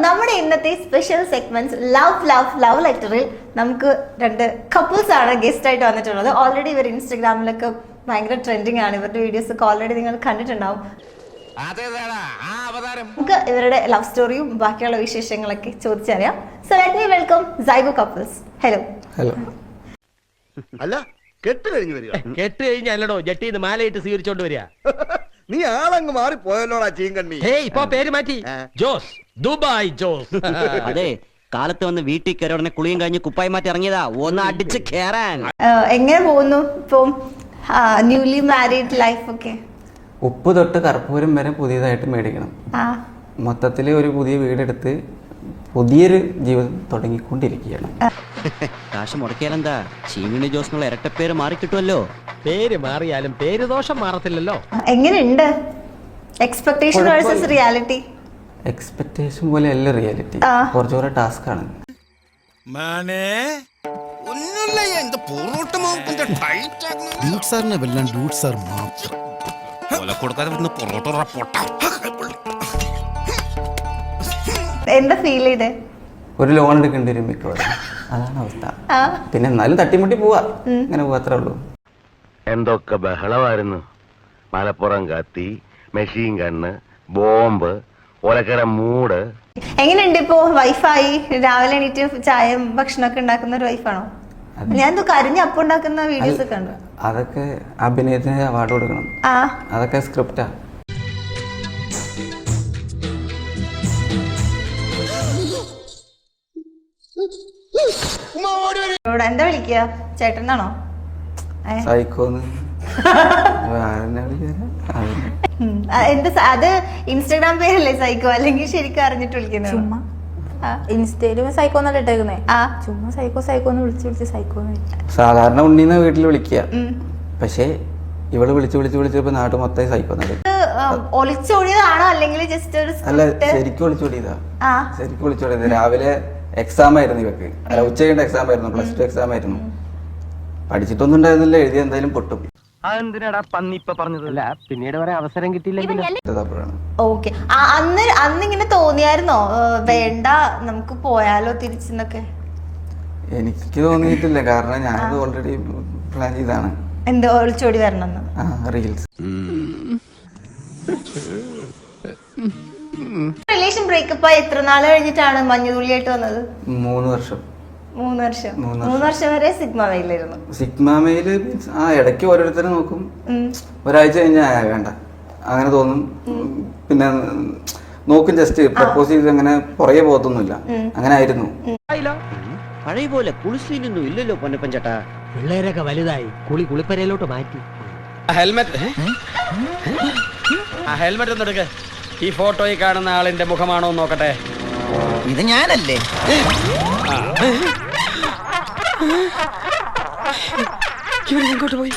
നമ്മുടെ ഇന്നത്തെ special segments love ലെറ്ററിൽ നമുക്ക് രണ്ട് കപ്പിൾസ് ആണ് ഗസ്റ്റ് ആയിട്ട് വന്നിട്ടുള്ളത്. ഓൾറെഡി ഇവർ ഇൻസ്റ്റഗ്രാമിലൊക്കെ ഭയങ്കര ട്രെൻഡിങ് ആണ്. ഇവരുടെ വീഡിയോസ് ഒക്കെ ഓൾറെഡി നിങ്ങൾ കണ്ടിട്ടുണ്ടാവും. നമുക്ക് ഇവരുടെ ലവ് സ്റ്റോറിയും ബാക്കിയുള്ള വിശേഷങ്ങളൊക്കെ ചോദിച്ചറിയാം. സോ ലെറ്റ് മീ വെൽക്കം സൈഗോ കപ്പിൾസ്. ഹലോ. അല്ല കെട്ട് കഴിഞ്ഞു വരിക. കെട്ട് കഴിഞ്ഞല്ലോ ജട്ടിന്ന് മാലയിട്ട് സ്വീകരിച്ചോണ്ട് വരിക. നീ ആളങ്ങ് മാറി പോയല്ലോടാ ചീങ്കണ്ണി. ഇപ്പൊ പേര് മാറ്റി ജോസ്, ദുബായ് ജോസ്. അതെ, കാലത്ത് വന്ന് വീട്ടിൽ കയറി ഉടനെ കുളിയും കഴിഞ്ഞ് കുപ്പായി മാറ്റി ഇറങ്ങിയതാ ഒന്ന് അടിച്ച് കേറാൻ. എങ്ങനെ പോകുന്നു ഇപ്പം ന്യൂലി മാരീഡ് ലൈഫ് ഒക്കെ? ഉപ്പ് തൊട്ട് കർപ്പൂരം വരെ പുതിയതായിട്ട് മേടിക്കണം. മൊത്തത്തിൽ ഒരു പുതിയ വീടെടുത്ത് പുതിയൊരു ജീവിതം തുടങ്ങിക്കൊണ്ടിരിക്കുകയാണ്. കാശ് മുടക്കിയാലെന്താ, ചീമിണി ജോസിനുള്ള ഇരട്ടപ്പേര് മാറി കിട്ടുമല്ലോ. പേര് മാറിയാലും പേര് ദോഷം മാറത്തില്ലല്ലോ. എങ്ങനെയുണ്ട് എക്സ്പെക്ടേഷൻ വേഴ്സസ് റിയാലിറ്റി? എക്സ്പെക്ടേഷൻ പോലെ അല്ല റിയാലിറ്റി, കുറച്ചുകൂടെ ടാസ്ക് ആണ്. എന്താ ഫീൽ ചെയ്തേ? ഒരു ലോൺ എടുക്കേണ്ടി വരും മിക്കവാറും, അതാണ് അവസ്ഥ. പിന്നെ എന്നാലും തട്ടിമുട്ടി പോവാ, അങ്ങനെ പോവാത്രേ ഉള്ളൂ. എന്തൊക്കെ ബഹളമായിരുന്നു. മലപ്പുറം കത്തി, മെഷീൻ ഗണ്ണ്, ബോംബ്, ഒലക്കര മൂട്. എങ്ങനെയുണ്ട് ഇപ്പോ? വൈഫായി രാവിലെ എണീറ്റ് ചായയും ഭക്ഷണമൊക്കെ ഉണ്ടാക്കുന്ന ഒരു വൈഫാണോ? ഞാൻ കരിഞ്ഞ അപ്പം ഉണ്ടാക്കുന്ന വീഡിയോസ് ഒക്കെ ഉണ്ട്. അതൊക്കെ അഭിനയത്തിന് അവാർഡ് കൊടുക്കണം, അതൊക്കെ സ്ക്രിപ്റ്റാ. എന്താ വിളിക്കുക? ചേട്ടനാണോ? സൈക്കോന്ന് അത് ഇൻസ്റ്റാഗ്രാം പേരല്ലേ സൈക്കോ, അല്ലെങ്കിൽ ശരിക്കും അറിഞ്ഞിട്ട് വിളിക്കുന്നത്? ചുമ്മാ ഇൻസ്റ്റയിലും സൈക്കോ എന്നല്ല ഇട്ടേക്കുന്നേ. ചുമ്മാ സൈക്കോന്ന് വിളിച്ച് സൈക്കോന്ന്. സാധാരണ ഉണ്ണീന്ന വീട്ടിൽ വിളിക്കുക, പക്ഷേ ഇവള് വിളിച്ചപ്പോ നാട്ടു മൊത്തം സൈക്കോ. ഒളിച്ചോടിയതാണോ അല്ലെങ്കിൽ ജസ്റ്റ് ഒരു? അല്ല, ശരിക്കും ഒളിച്ചോടിയതാ. ശരിക്കും ഒളിച്ചോടിയത്. രാവിലെ എക്സാം ആയിരുന്നു ഇവക്ക്, അല്ല ഉച്ചയുടെ എക്സാം ആയിരുന്നു, +2 എക്സാം ആയിരുന്നു. പഠിച്ചിട്ടൊന്നും ഉണ്ടായിരുന്നില്ല, എഴുതി എന്തായാലും പൊട്ടും. അതെന്തിനാടാ പന്നി ഇപ്പൊ പറഞ്ഞതല്ല, പിന്നീട് വരെ അവസരം കിട്ടിയില്ല. ഓക്കെ, അന്നിങ്ങനെ തോന്നിയായിരുന്നോ വേണ്ട നമുക്ക് പോയാലോ തിരിച്ചെന്നൊക്കെ? എനിക്ക് തോന്നിയിട്ടില്ല, കാരണം ഞാനത് ഓൾറെഡി പ്ലാൻ ചെയ്താണ്. എന്തോ ഒളിച്ചോടി വരണമെന്ന്? റീൽസ്. റിലേഷൻ ബ്രേക്കപ്പ് ആയി എത്ര നാൾ കഴിഞ്ഞിട്ടാണ് മഞ്ഞുതുള്ളിയായിട്ട് വന്നത്? 3 വർഷം. 3 വർഷം വരെ സിഗ്മ മെയിലായിരുന്നു. സിഗ്മ മെയിൽ മീൻസ് ഇടയ്ക്ക് ഓരോരുത്തരെ നോക്കും, ഒരാഴ്ച കഴിഞ്ഞാൽ വേണ്ട അങ്ങനെ തോന്നും, പിന്നെ നോക്കും, ജസ്റ്റ് പ്രപ്പോസ് ചെയ്ത് അങ്ങനെ പുറകെ പോകത്തൊന്നുമില്ല. അങ്ങനെ ആയിരുന്നു. പഴയ പോലെ കുളിസിലൊന്നും ഇല്ലല്ലോ പൊന്നപ്പൻ ചേട്ടാ. പിള്ളേരൊക്കെ വലുതായി, കുളിപ്പരയിലോട്ട് മാറ്റി. ഹെൽമെറ്റ് ഒന്ന് എടുക്ക. ഈ ഫോട്ടോയിൽ കാണുന്ന ആളിന്റെ മുഖമാണോ നോക്കട്ടെ. ഇത് ഞാനല്ലേ? ഇങ്ങോട്ട് പോയി.